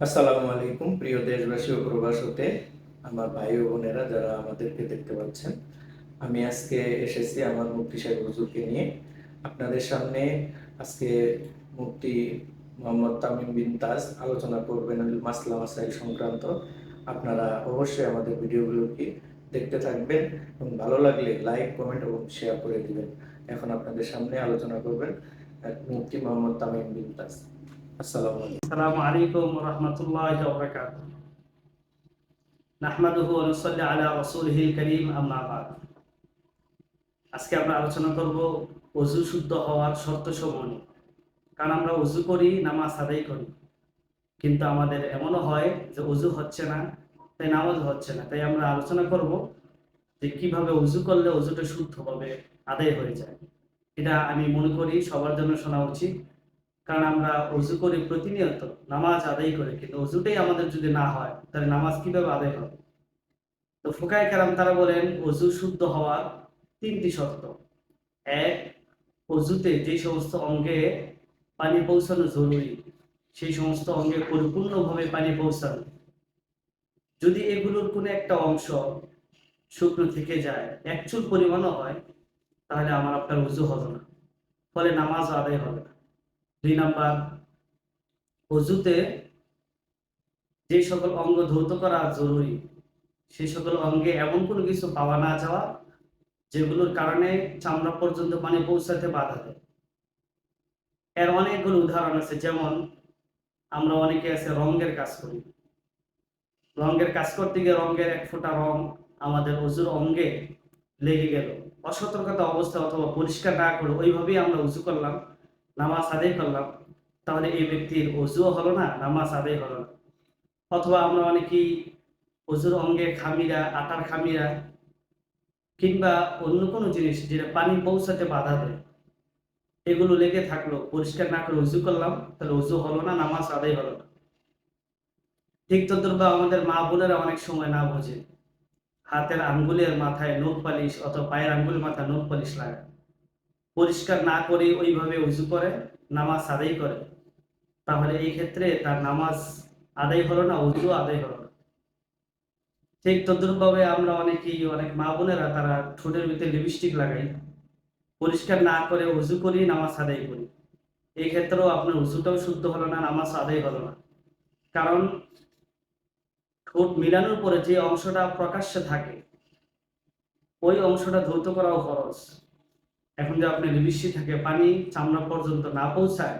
আসসালামু আলাইকুম প্রিয় দেশবাসী ও প্রবাস হতে আমার ভাই ও বোনেরা যারা আমাদেরকে দেখতে পাচ্ছেন। আমি আজকে এসেছি আমার মুফতি সাহেব হুজুরকে নিয়ে আপনাদের সামনে। আজকে মুফতি মোহাম্মদ তামিম বিন তাজ আলোচনা করবেন মাসলা মাসাইল সংক্রান্ত। আপনারা অবশ্যই আমাদের ভিডিওগুলোকে দেখতে থাকবেন এবং ভালো লাগলে লাইক কমেন্ট এবং শেয়ার করে দিবেন। এখন আপনাদের সামনে আলোচনা করবেন মুফতি মোহাম্মদ তামিম বিন তাজ। আসসালামু আলাইকুম। আসসালামু আলাইকুম ওয়া রাহমাতুল্লাহি ওয়া বারাকাতুহু। নাহমাদুহু ওয়া নুসাল্লি আলা রাসূলিহিল কারীম, আম্মা বা'দ। আজকে আমরা আলোচনা করব ওযু শুদ্ধ হওয়ার শর্তসমূহ নিয়ে। কারণ আমরা ওযু করি, নামাজ আদায় করি, কিন্তু আমাদের এমনও হয় যে ওযু হচ্ছে না, তাই নামাজ হচ্ছে না। তাই আমরা আলোচনা করব যে কিভাবে ওযু করলে ওযুটা শুদ্ধভাবে আদায় হয়ে যায়। এটা আমি মনে করি সবার জন্য শোনা উচিত। কারণ আমরা ওযু করি প্রতিনিয়ত, নামাজ আদায় করি, কিন্তু ওযুটাই আমাদের যদি না হয় তাহলে নামাজ কিভাবে আদায় হবে? তো ফুকায়ে কেরাম তারা বলেন ওযু শুদ্ধ হওয়ার তিনটি শর্ত। এক, ওযুতে যে সমস্ত অঙ্গে পানি পৌঁছানো জরুরি সেই সমস্ত অঙ্গে পরিপূর্ণভাবে পানি পৌঁছানো। যদি এগুলোর কোনো একটা অংশ শুকনো থেকে যায়, এক চুল পরিমাণও হয়, তাহলে আমার আপনার ওযু হলো না, ফলে নামাজ আদায় হবে না। ২ নাম্বার, ওযুতে যে সকল অঙ্গ ধৌত করা জরুরি সেই সকল অঙ্গে এমন কোনো কিছু পাওয়া না যাওয়া যেগুলোর কারণে চামড়া পর্যন্ত পানি পৌঁছাতে বাধা দেয়। এর অনেকগুলো উদাহরণ আছে। যেমন আমরা অনেকে আছে রঙের কাজ করি, রঙের কাজ করতে গিয়ে রঙের এক ফোঁটা রং আমাদের ওযুর অঙ্গে লেগে গেল, অসতর্কতা অবস্থা অথবা পরিষ্কার না করে ওইভাবেই আমরা উজু করলাম, নামাজ আদায় করলাম, তাহলে এই ব্যক্তির ওযুও হলো না, নামাজ আদায় হলো না। অথবা আমরা অনেকেই ওযুর অঙ্গে খামিরা, আটার খামিরা কিংবা অন্য কোনো জিনিস যেটা পানি পৌঁছাতে বাধা দেয়, এগুলো লেগে থাকলো, পরিষ্কার না করে উজু করলাম, তাহলে উজু হলো না, নামাজ আদায় হলো না। ঠিক তদ্রূপ আমাদের মা বোনেরা অনেক সময় না বোঝে, হাতের আঙ্গুলের মাথায় নখ পালিশ অথবা পায়ের আঙ্গুলের মাথায় নখ পালিশ লাগায়, পরিষ্কার না করে ওইভাবে উজু করে, নামাজ আদায় করে, তাহলে এই ক্ষেত্রে তার নামাজ আদায় হলো না, উজু আদায় হলো না। ঠিক তদ্রূপভাবে আমরা অনেক মা বোনেরা তারা ঠোঁটের ভিতরে লিপস্টিক লাগাই, পরিষ্কার না করে উজু করি, নামাজ আদায় করি। এই ক্ষেত্রেও আপনার উজুটাও শুদ্ধ হলো না, নামাজ আদায় হলো না। কারণ ঠোঁট মিলানোর পরে যে অংশটা প্রকাশ্যে থাকে ওই অংশটা ধৌত করাও ফরজ। এখন যে আপনার লিপস্টিক থাকে, পানি চামড়া পর্যন্ত না পৌঁছায়,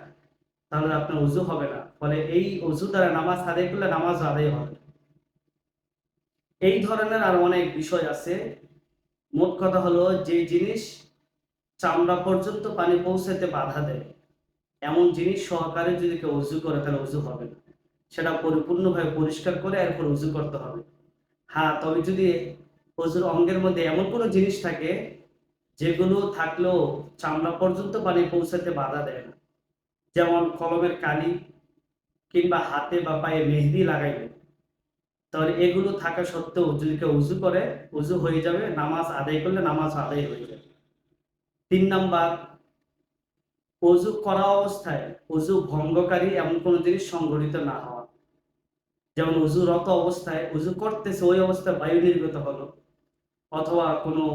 তাহলে আপনার উজু হবে না, ফলে এই উজু দ্বারা নামাজ আদায় করলে নামাজ আদায় হবে। এই ধরনের আর অনেক বিষয় আছে। মোট কথা হলো, যে জিনিস চামড়া পর্যন্ত পানি পৌঁছাতে বাধা দেয় এমন জিনিস সহকারে যদি কেউ উজু করে তাহলে উজু হবে না। সেটা পরিপূর্ণভাবে পরিষ্কার করে এরপর উজু করতে হবে। হ্যাঁ, তবে যদি অজুর অঙ্গের মধ্যে এমন কোনো জিনিস থাকে যেগুলো থাকলেও চামড়া পর্যন্ত পানি পৌঁছাতে বাধা দেয় না, যেমন কলমের কালি কিংবা হাতে বা পায়ে মেহেদি লাগাইলে, তাহলে এগুলো থাকা সত্ত্বেও যদি কেউ উজু করে, উজু হয়ে যাবে, নামাজ আদায় করলে নামাজ আদায় হয়ে যাবে। ৩ নাম্বার, অজু করা অবস্থায় অজু ভঙ্গকারী এমন কোনো জিনিস সংঘটিত না হওয়া। যেমন অজুরত অবস্থায় অজু করতেছে, ওই অবস্থায় বায়ু নির্গত হলো, অথবা কোনো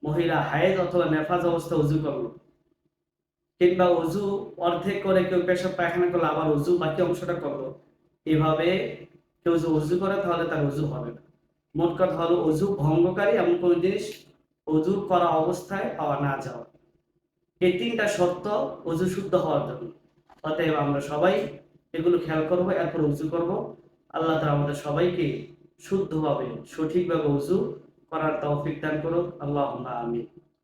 মহিলা হায়েজ অথবা নেফাজ অবস্থায় অজু করলো, কিংবা অজু অর্ধেক করে কেউ পেশাব পায়খানা করলো আবার অজু বাকি অংশটা করলো, এভাবে কেউ যে অজু করে তাহলে তার অজু হবে না। মোট কথা হলো, অজু ভঙ্গকারী এমন কোনো জিনিস অজু করা অবস্থায় পাওয়া না যাওয়া। এই ৩টা শর্ত অজু শুদ্ধ হওয়ার জন্য। অতএব আমরা সবাই এগুলো খেয়াল করবো, এরপর উজু করব। আল্লাহ তাআলা আমাদের সবাইকে শুদ্ধভাবে সঠিকভাবে উজু করার তৌফিক দান করুক। আল্লাহুম্মা আমিন।